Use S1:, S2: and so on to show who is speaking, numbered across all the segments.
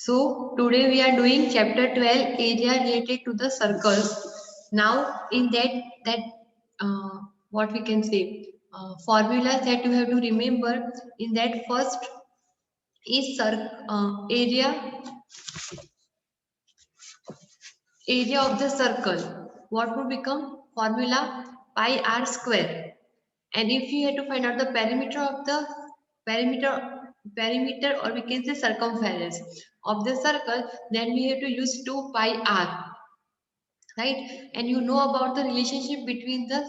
S1: So today we are doing chapter 12, area related to the circles. Now in that what we can say formulas that you have to remember. In that, first is area of the circle. What would become formula? Pi r square. And if you have to find out the perimeter of the perimeter, or we can say circumference of the circle, then we have to use 2 pi r, right? And you know about the relationship between the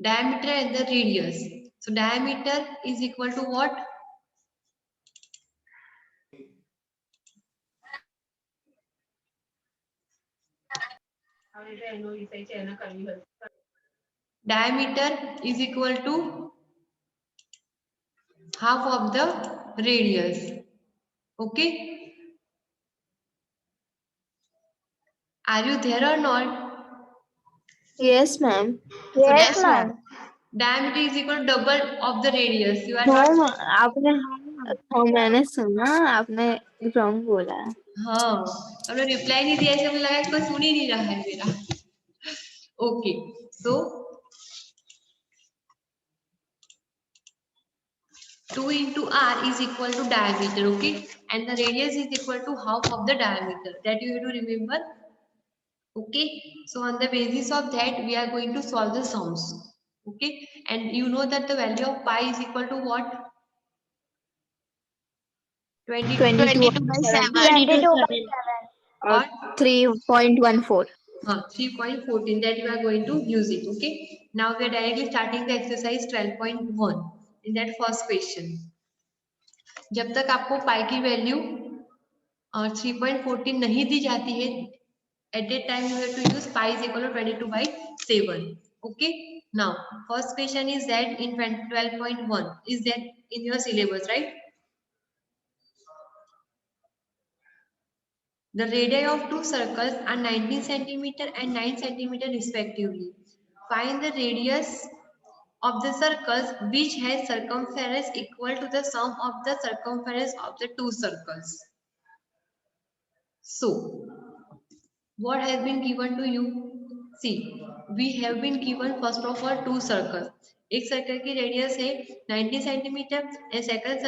S1: diameter and the radius. So diameter is equal to what? Diameter is equal to half of the radius. Okay, are you there or not?
S2: Yes, ma'am.
S1: So
S3: Yes, ma'am.
S1: diameter is equal to double of the radius. You are
S2: No,
S1: not?
S2: आपने मैंने सुना आपने wrong बोला.
S1: हाँ, हमने reply नहीं दिया, ऐसे मुझे लगा कि कोई सुन ही नहीं रहा है मेरा. Okay, so 2 into r is equal to diameter, okay, and the radius is equal to half of the diameter. That you have to remember. Okay, so on the basis of that we are going to solve the sums. Okay, and you know that the value of pi is equal to what? 22
S3: 22/7.
S1: or
S2: 3.14.
S1: 3.14, that you are going to use it. Okay, now we are directly starting the exercise 12.1. in that first question, जब तक आपको पाई की value 3.14 नहीं दी जाती है, at that time you have to use pi is equal to 22/7. Okay, now first question is that in 12.1 is that in your syllabus, right? The radii of two circles are 19 centimeter and 9 centimeter respectively. Find the radius of the circles which has circumference equal to the sum of the circumference of the two circles. So, what has been given to you? See, we have been given first of all two circles. एक circle की radius है 90 centimetre and second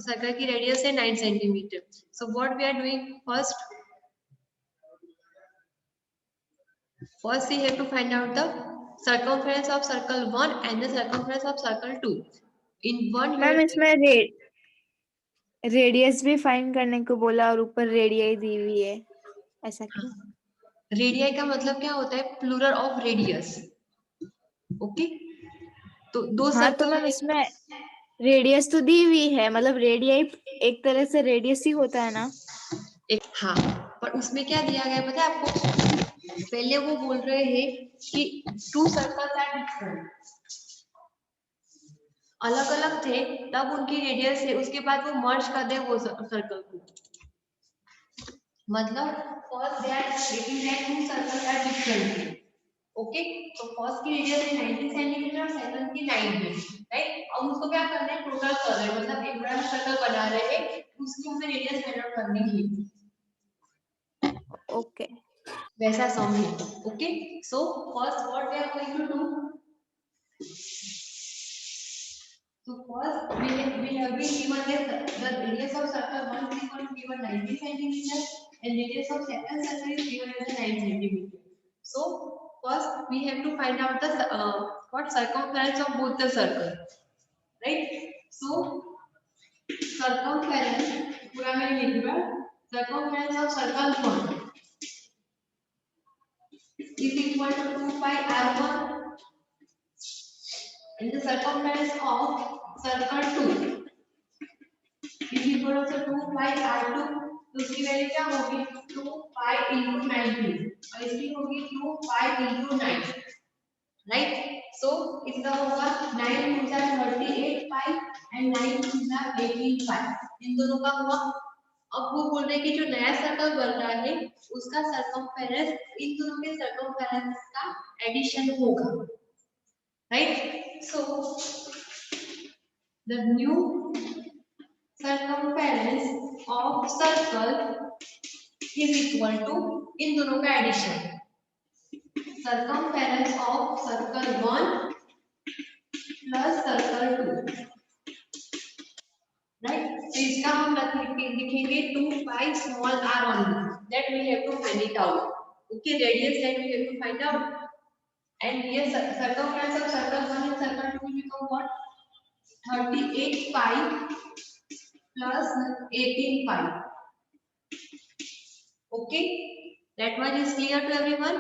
S1: circle की radius है 9 centimetre. So what we are doing first we have to find out the circumference of circle 1 and the circumference of circle 2. In one you
S2: ma'am
S1: have
S2: इसमें radius भी find करने को बोला और ऊपर radius दी हुई है, ऐसा क्यों?
S1: रेडियस का मतलब क्या होता है? Plural of radius. ओके, तो दो
S2: हाँ, तो
S1: सर्कल
S2: मैम इसमें रेडियस तो दी हुई है, मतलब रेडियस एक तरह से रेडियस ही होता है ना.
S1: हाँ, पर उसमें क्या दिया गया पता है आपको? पहले वो बोल रहे हैं कि टू सर्कल्स आर डिफरेंट, अलग अलग थे तब उनकी रेडियस है, उसके बाद वो मर्ज कर दे वो सर्कल को. मतलब first they are giving that two circles are different. Okay, तो फर्स्ट की रेडियस है 90 सेंटीमीटर और सेकंड की 9 है, राइट? अब उसको क्या करना है? टोटल कर रहे हैं, मतलब एक बड़ा सर्कल बना रहे हैं, उसकी हमें रेडियस फाइंड आउट करनी है.
S2: ओके,
S1: वैसा सम है. Okay, so first what we are going to do. So first we have been given the radius of circle 1 is equal to given 90 centimeter and radius of second circle is given as 9 centimeter. So first we have to find out the what circumference of both the circle, right? So circumference पूरा मैं लिख दूंगा. Circumference of circle 1 is equal to 2 pi r1 and the circumference of circle 2 is equal to 2 pi r2. तो उसकी value क्या होगी? 2 pi into 90 और इसकी होगी 2 pi into 9, राइट? सो इसका होगा 9 into 38 pi and 9 into 18 pi. इन दोनों का हुआ. अब वो बोल रहे हैं कि जो नया सर्कल बन रहा है उसका सर्कमफेरेंस इन दोनों के सर्कमफेरेंस का एडिशन होगा, right? So the new circumference of circle is equal to, इन दोनों का addition, circumference of circle 1 plus circle 2, right? तो इसका हम लिखेंगे 2 pi small r only, that we have to find it out. Okay, radius that we have to find out. And here circumference of circle 1 and circle 2 will become what? 38 pi plus 18 pi. Okay, that much is clear to everyone?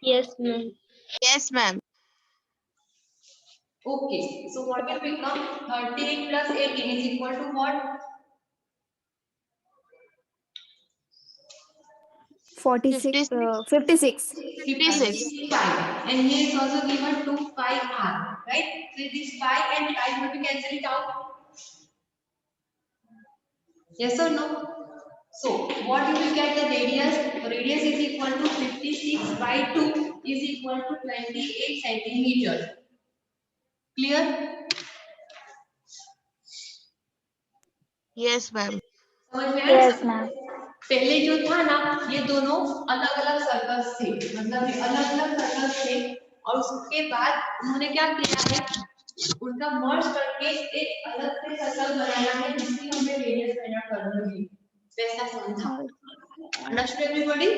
S2: Yes, ma'am.
S3: Yes, ma'am.
S1: Okay, so what will become 38 plus 18 is equal to what?
S2: 46, 56.
S1: 56 pi. And here is also given 2 pi r, right? So this pi and pi will be cancel it out. Yes or no? So what you will get the radius? The radius is equal to 56 by 2 is equal to 28 centimeters. Clear?
S3: Yes, ma'am.
S1: समझ में आया?
S2: Yes, ma'am.
S1: पहले जो था ना, ये दोनों अलग अलग सर्कल्स थे, मतलब ये अलग अलग सर्कल्स थे, और उसके बाद उन्होंने क्या किया है, उनका मर्ज करके एक अलग से सर्कल बनाया है जिसकी हमें रेडियस फाइंड आउट करनी होगी। वैसा समझा? Understood everybody?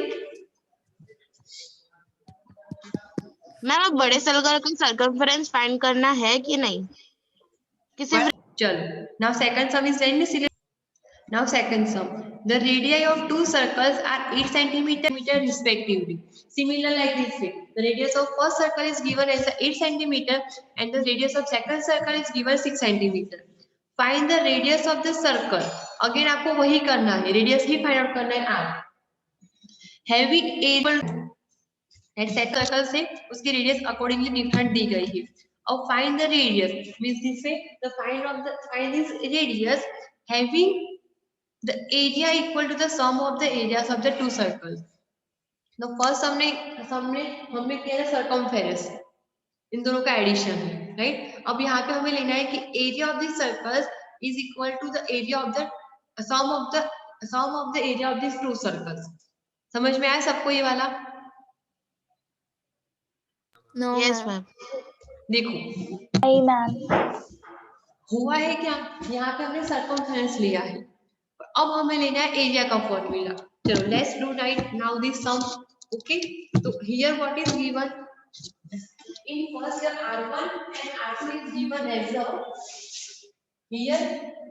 S3: मैम अब बड़े सर्कल का सर्कमफेरेंस फाइंड करना है कि नहीं? किसी
S1: चलो, now second sum is then select. Now second sum, the radii of two circles are 8 centimeter respectively. Similar like this way, the radius of first circle is given as 8 centimeter and the radius of second circle is given 6 centimeter. Find the radius of the circle. Again आपको वही करना है, radius ही find out करना है आप. Having able and second circle से उसकी radius accordingly different दी गई है. अब find the radius means this way, the find this radius having the area equal to the sum of the areas of the two circles. The first हमने किया है circumference, इन दोनों का एडिशन है, right? अब यहाँ पे हमें लेना है कि area of this circles is equal to the area of the sum of the area of this two circles. समझ में आया सबको ये वाला?
S2: No,
S3: Yes,
S2: ma'am.
S3: ma'am.
S1: देखो
S2: नहीं, ma'am.
S1: हुआ है क्या, यहाँ पे हमने सर्कमफेरेंस लिया है, अब हमें लेना है एरिया का फॉर्मूला. चलो let's do right now this sum. Okay, तो here what is given in first your r1 and r2 is given as a here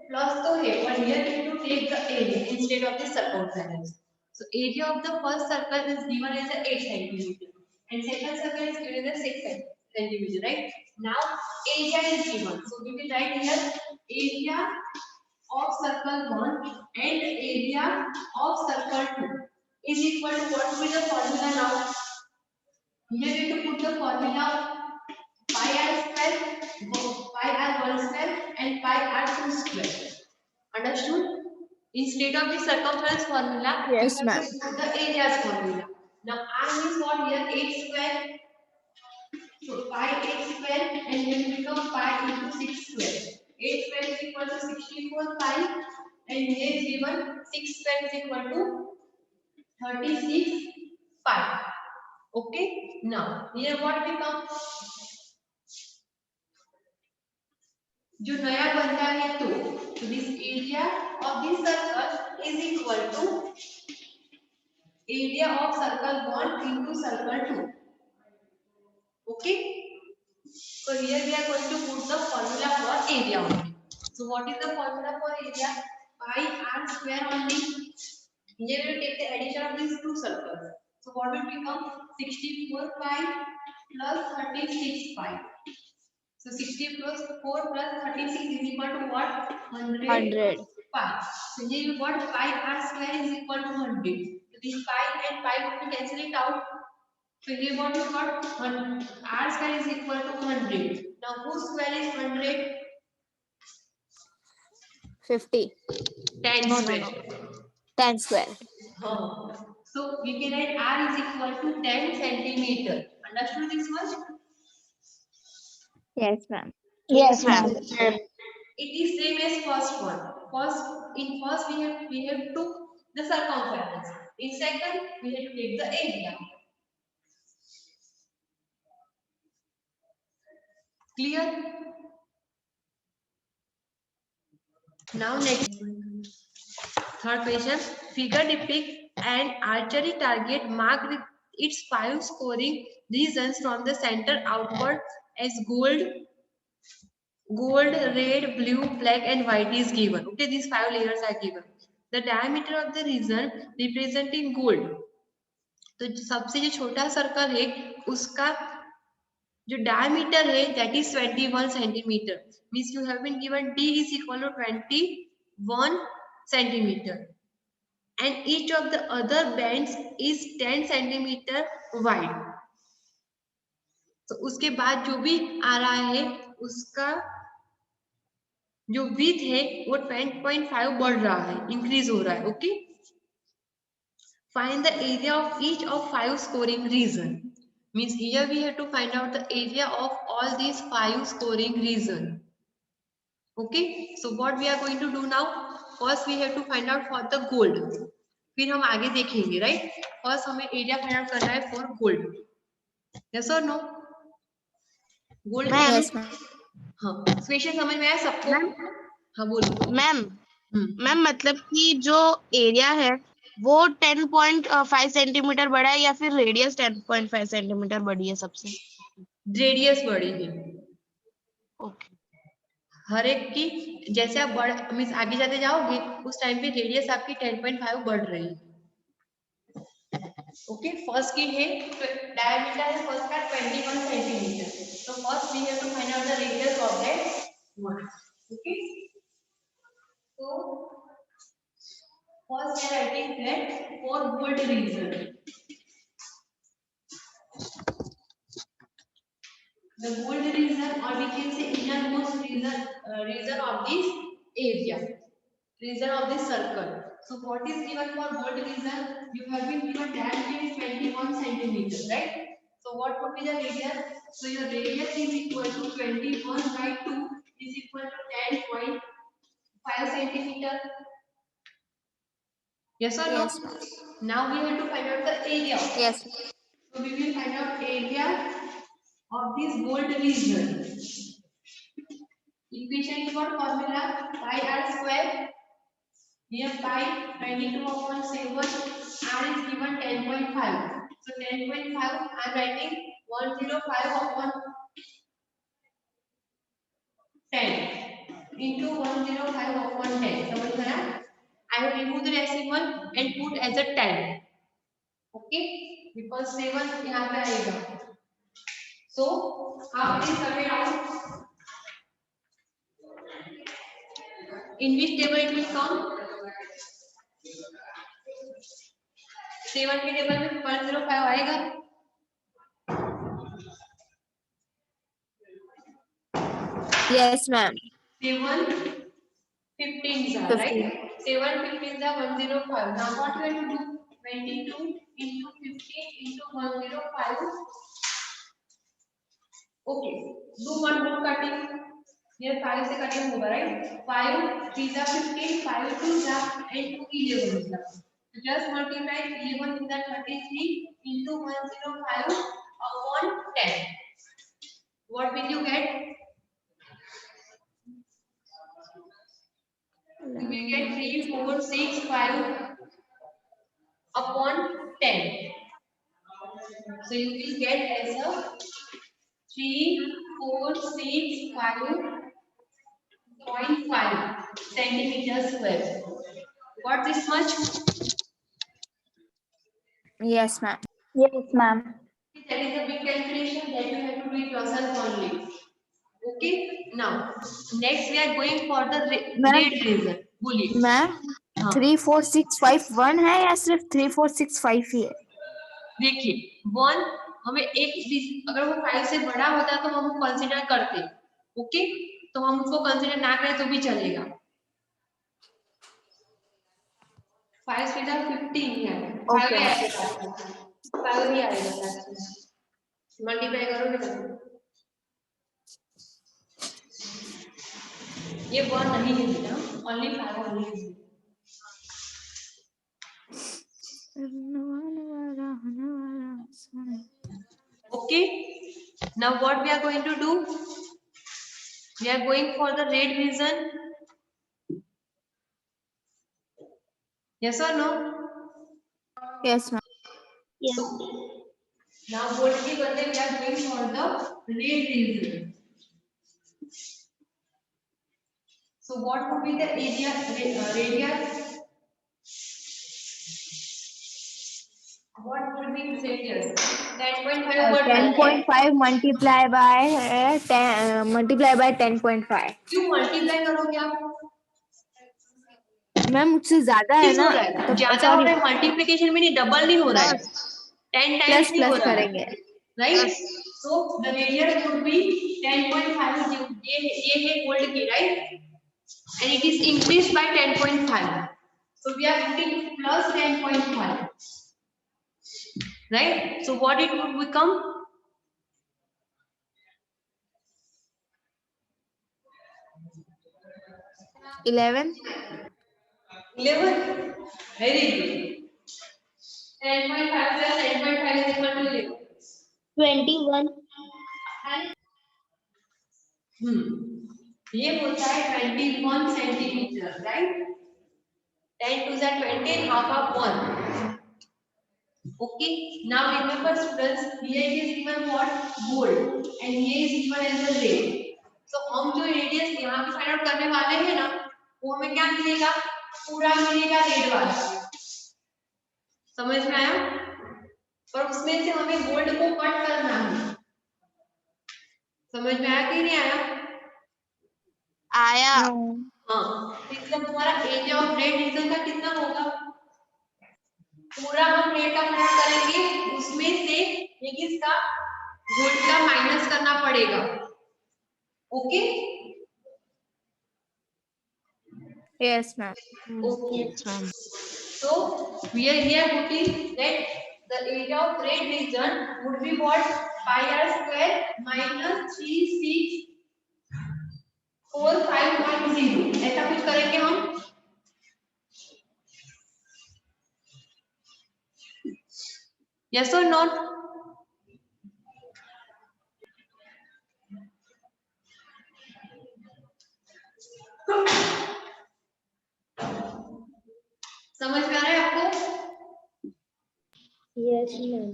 S1: plus तो है, but here we have to take the area instead of the circumference. So area of the first circle is given as a 8 centimeter and second circle is given as 6 centimeter, right? Now area is given, so we will write here area of circle 1 and area of circle 2 is equal to what will be the formula now? Here we have to put the formula pi r one square and pi r2 square. Understood? Instead of the circumference formula,
S2: Yes,
S1: you have
S2: ma'am.
S1: to put the areas formula. Now r is what here 8 square. So pi 8 square and here will become pi into 6 square. 8 square is equal to 64 pi and here is given 6 square is equal to 36 pi. Okay, now here what becomes, जो नया बनता है तो this area of this circle is equal to area of circle 1 into circle 2. Okay, so here we are going to put the formula for area only. So what is the formula for area? Pi r square only. Here we will take the addition of these two circles. So what will become 64 pi plus 36 pi. So 60 plus 4 plus 36 is equal to what? 100 pi. So here you got pi r square is equal to 100. So this pi and pi will be cancel it out. So here what you got? R square is equal to 100. Now whose square is 100?
S2: 50.
S1: 10
S2: No,
S1: square.
S2: no. 10 square.
S1: So we can write R is equal to 10 centimeter. Understood this much?
S2: Yes, ma'am.
S3: Yes, ma'am.
S1: It is same as first one. In first we have took the circumference. In second we have to take the area. Clear? Now next. Third question. Figure depicts an archery target marked with its 5 scoring regions from the center outward as gold, red, blue, black and white is given. Okay, these 5 layers are given. The diameter of the region representing gold. तो सबसे जो छोटा circle है उसका जो diameter है that is 21 centimeter. Means you have been given D is equal to 21 centimeter. And each of the other bands is 10 centimeter wide. तो उसके बाद जो भी आ रहा है उसका जो width है वो 10.5 बढ़ रहा है, इंक्रीज हो रहा है. Okay, find the area of each of 5 scoring region. Means here we have to find out the area of all these 5 scoring region. Okay, so what we are going to do now? First we have to find out for the gold. फिर हम आगे देखेंगे, right? First हमें area find out करना है for gold. Yes और no? Gold. हाँ, question समझ में आया सबको? हाँ बोलो
S3: मैम. मैम मतलब कि जो एरिया है वो 10.5 सेंटीमीटर बड़ा है या फिर रेडियस 10.5 सेंटीमीटर बड़ी है सबसे?
S1: रेडियस बड़ी है.
S3: ओके.
S1: हर एक की जैसे आप बढ़ मीन्स आगे जाते जाओगे उस टाइम पे रेडियस आपकी 10.5 बढ़ रही है. ओके, फर्स्ट की है डायमीटर है फर्स्ट का 21 सेंटीमीटर. तो first we have to find out the radius of that one. Okay, तो first we are writing that for gold region the gold region or we can say innermost region of this area, region of this circle. So what is given for gold region? You have been given diameter is 21 centimeter, right? So what would be the radius? So your radius is equal to 21 by 2 is equal to 10.5 centimeter. Yes or
S2: Yes.
S1: no? Now we have to find out the area.
S2: Yes.
S1: So we will find out area of this gold region. Equation is what formula? Pi r square. Here pi 22/7. R is given 10.5. So 10.5 I am writing 105/10 into 105/10. समझ में आया? I have removed the decimal and put as a 10. Okay? Because 7 यहाँ पे आएगा. So how it is coming out? In which table it will come? 7 के table में 105 आएगा.
S2: Yes, ma'am.
S1: 7 15s are right. 7 15s are 105. Now what we have to do? 22 into 15 into 105. Okay. Do one more cutting. Here 5 से cutting होगा right. 5 3s are 15, 5 2s are and 2 11s are. So just multiply 11 is 33 into 105 upon 10. What will you get? You will get 3 4 6 5 upon 10. So you will get as a 3 4 6 5.5 centimeters square. Got this much?
S2: Yes, ma'am.
S4: Yes, ma'am.
S1: That is a big calculation that you have to do it yourself only. Okay. Now next we are going for the red region. बोलिए.
S2: Ma'am 3 4 6 5 1 है या सिर्फ 3 4 6 5 ही है?
S1: देखिए 1 हमें एक अगर वो 5 से बड़ा होता तो हम कंसीडर करते. ओके, तो हम उसको कंसीडर ना करें तो भी चलेगा. 5 से 15 है. 5 भी आएगा. 5 भी आएगा. मल्टीप्लाई करोगे तो ये वन नहीं है बेटा, ओनली 5 ओनली है। Okay, now what we are going to do? We are going for the red region. Yes or no?
S2: Yes, ma'am.
S3: Yes.
S1: So now what we are going for the red region. So what would be the area radius? What would be radius? 10.5 over
S2: 10.5 multiply by 10.5.
S1: क्यों multiply करोगे आप?
S2: Ma'am मुझसे ज्यादा है
S1: किस
S2: ना,
S1: हो रहा है?
S2: तो
S1: ज्यादा हो
S2: सॉरी,
S1: रहा है, मल्टीप्लिकेशन में नहीं, डबल नहीं हो रहा है, 10
S2: प्लस
S1: टाइम्स नहीं हो
S2: प्लस
S1: रहा है,
S2: करेंगे।
S1: Right? So the radius would be 10.5, ये है गोल्ड की, right? And it is increased by 10.5, so we are putting plus 10.5, right? So what it would become?
S2: 11.
S1: 11. Very good. 10.5 plus 10.5 is equal to 11.
S3: 21.
S1: ये होता है 21 centimetre, right? 10 to the 20 and half of 1. Okay, now remember students, here it is given what? Gold, and here is given as the red. So हम जो radius यहाँ पे find out करने वाले हैं ना, वो हमें क्या मिलेगा? पूरा मिलेगा रेड वाला। समझ में आया? पर उसमें से हमें गोल्ड को कट करना है। समझ में आया कि नहीं आया?
S3: आया।
S1: हाँ, मतलब तुम्हारा एरिया ऑफ रेड रीजन का कितना होगा? पूरा हम रेड का फाइंड आउट करेंगे, उसमें से एक इसका गोल्ड का माइनस करना पड़ेगा। Okay?
S2: Yes, ma'am.
S1: Okay.
S3: Yes, ma'am.
S1: So we are here putting that the area of red region would be what? Pi r square minus 3645.0, ऐसा कुछ करेंगे हम? Yes or not? समझ में आ रहा है आपको?
S3: Yes, ma'am.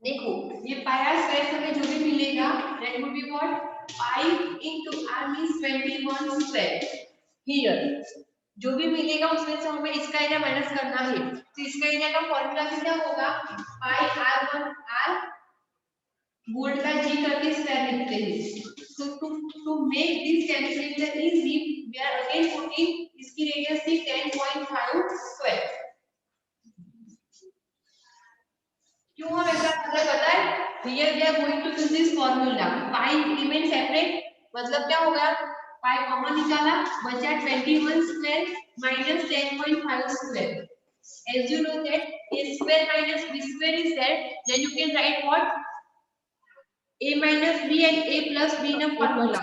S1: देखो, ये पाई आर स्क्वायर से हमें जो भी मिलेगा, that would be what? Pi into r means 21 square. Here, जो भी मिलेगा उसमें से हमें इसका एरिया माइनस करना है। तो इसका एरिया का फॉर्मूला क्या होगा? पाई r1 r गोल्ड का g करके स्क्वायर लिखते हैं। So to make this calculator easy, we are again putting इसकी रेडियस थी 10.5 स्क्वायर। क्यों हम ऐसा कर रहे हैं पता है? Here we are going to use this formula. Pi remain separate, मतलब क्या होगा? Pi कॉमन निकाला, बचा 21 square minus 10.5 square. As you know that a square minus b square is there, then you can write what? A minus b and a plus b in a formula.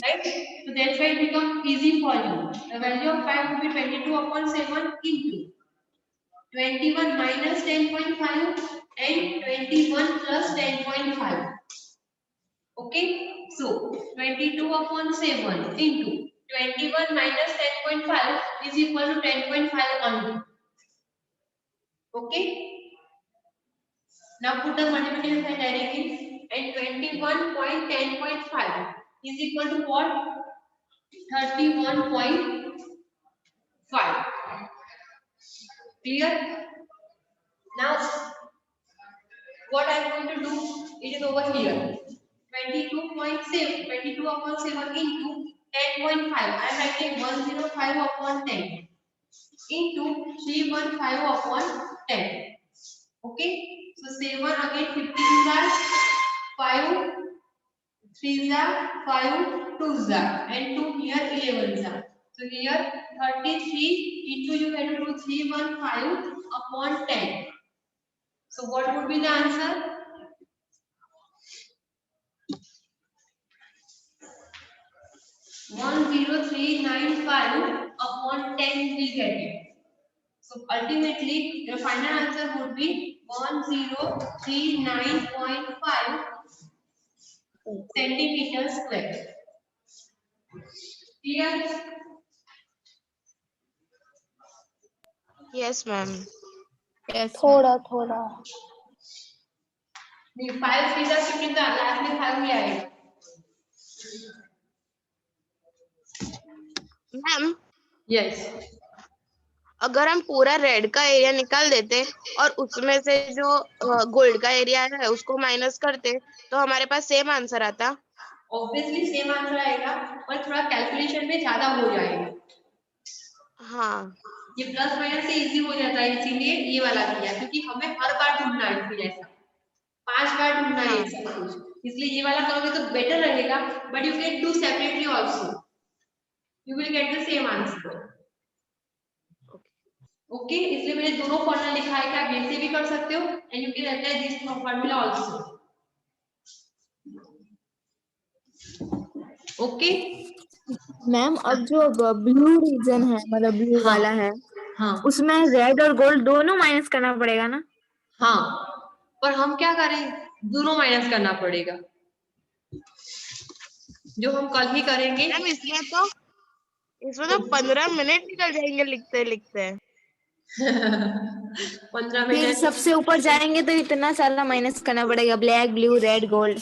S1: Right? So that's why it becomes easy for you. The value of pi will be 22/7 into 21 minus 10.5 and 21 plus 10.5. Okay, so 22/7 into 21 minus 10.5 is equal to 10.5 only. Okay, now put the multiplication sign directly, and 21.10.5 is equal to what? 31.5. Clear? Now what I am going to do, it is over here. 22/7 into 10.5. I am writing 105/10 into 315/10. Okay. So 7 again 15 are 5, 3 are 5, 2 are, and 2 here 11 are. So here 33 into you have to do 315/10. So what would be the answer? 10395 upon 10 we get it. So ultimately the final answer would be 1039.5 centimeters square. Clear?
S3: Yes, ma'am.
S2: Yes,
S4: थोड़ा थोड़ा
S1: 5 सीधा 15 तो last में 5 ही आएगा.
S3: Ma'am,
S1: Yes.
S3: अगर हम पूरा red का एरिया निकाल देते और उसमें से जो गोल्ड का एरिया है उसको माइनस करते तो हमारे पास सेम आंसर आता.
S1: Obviously सेम आंसर आएगा पर थोड़ा कैलकुलेशन में ज्यादा हो जाएगा.
S3: हाँ.
S1: ये प्लस माइनस से इजी हो जाता है इसीलिए ये वाला किया क्योंकि हमें हर बार ढूंढना है फिर ऐसा 5 बार ढूंढना है सब कुछ इसलिए ये वाला करोगे तो बेटर रहेगा but you can do separately also you will get the same answer. Okay इसलिए मैंने दोनों फॉर्मूला लिखा है कि आप ऐसे भी कर सकते हो and you can apply this formula also. Okay
S2: ma'am. अब जो ब्लू रीजन है मतलब ब्लू
S1: हाँ.
S2: वाला है
S1: हाँ
S2: उसमें रेड और गोल्ड दोनों माइनस करना पड़ेगा ना.
S1: हाँ पर हम क्या करें दोनों माइनस करना पड़ेगा जो हम कल ही करेंगे.
S3: मैम इसमें तो 15 मिनट निकल जाएंगे लिखते लिखते.
S1: 15
S2: फिर
S1: मिनट.
S2: सबसे ऊपर जाएंगे तो इतना सारा माइनस करना पड़ेगा. Black blue red gold.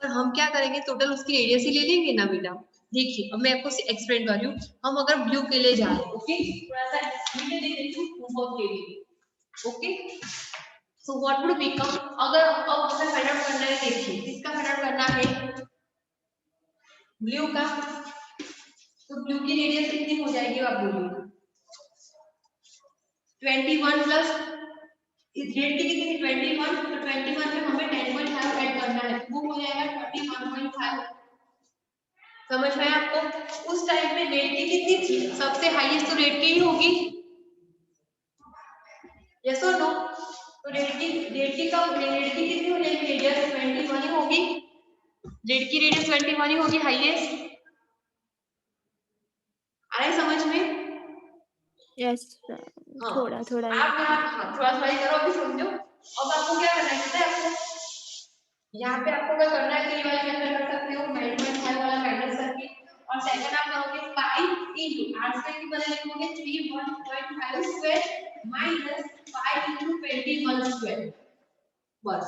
S1: पर हम क्या करेंगे टोटल उसकी रेडियस ही ले लेंगे ना बेटा. देखिए अब मैं आपको एक्सप्लेन कर रही हूँ हम अगर ब्लू के लिए जा रहे हैं ओके थोड़ा सा वीडियो देख रही हूँ होमवर्क के लिए. Okay so what would become अगर अब हमें फाइंड आउट करना है. देखिए किसका फाइंड आउट करना है ब्लू का तो ब्लू की रेडियस कितनी हो जाएगी आप बोलिए 21 प्लस इस रेड की कितनी 21 तो 21 में हमें 10.5 ऐड करना है वो हो जाएगा 31.5. समझ में आपको उस टाइम पे रेड की कितनी थी सबसे हाईएस्ट तो रेड की ही होगी. यस और नो तो रेड की कितनी हो जाएगी रेडियस 21 ही होगी. रेड की रेडियस 21 ही होगी हाईएस्ट. आए समझ में.
S2: यस थोड़ा थोड़ा
S1: आप यहाँ थोड़ा थोड़ा ही करो अभी समझो. अब आपको क्या करना है पता है आपको यहाँ पे आपको क्या करना है तो ये वाला मेथड कर सकते हो 9.5 वाला माइनस करके और सेकंड आप करोगे पाई इनटू r स्क्वायर की बदले लिखोगे 31.5 square minus pi into 21 square बस.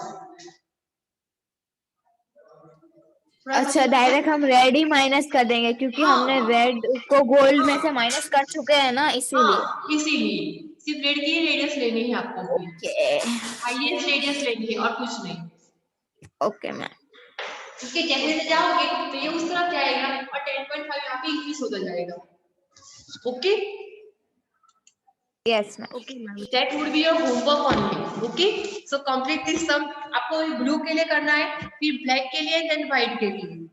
S2: अच्छा डायरेक्ट हम रेड ही माइनस कर देंगे क्योंकि हमने रेड को गोल्ड में से माइनस कर चुके हैं ना इसीलिए.
S1: इसीलिए सिर्फ रेड की रेडियस लेनी है आपको.
S2: ओके
S1: हाईएस्ट रेडियस लेनी है और कुछ नहीं.
S2: Okay ma'am.
S1: इसके जैसे से जाओगे तो ये उस तरफ जाएगा और 10.5 यहाँ पे इंक्रीज होता जाएगा. Okay
S2: yes ma'am.
S3: Okay ma'am.
S1: that would be your homework only. okay so complete this sum. आपको ब्लू के लिए करना है फिर ब्लैक के लिए देन व्हाइट के लिए.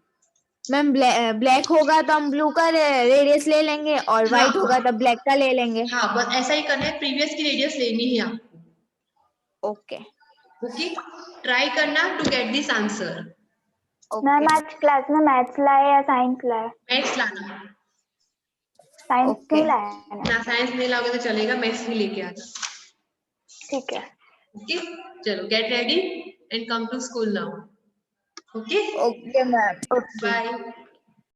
S2: मैम ब्लैक होगा तो हम ब्लू का रेडियस ले लेंगे और व्हाइट होगा तो ब्लैक का ले लेंगे.
S1: हाँ बस ऐसा ही करना है प्रीवियस की रेडियस लेनी है आपको.
S2: ओके
S1: ओके ट्राई करना to get this answer.
S4: Ma'am आज क्लास में मैथ्स लाए या साइंस लाए?
S1: मैथ्स लाना.
S4: Science
S2: Okay.
S4: नहीं लाए
S1: ना साइंस नहीं लाओगे तो चलेगा मैथ्स भी लेके आना.
S4: ठीक है.
S1: ओके चलो get ready and come to school now. Okay
S2: okay ma'am.
S1: Bye.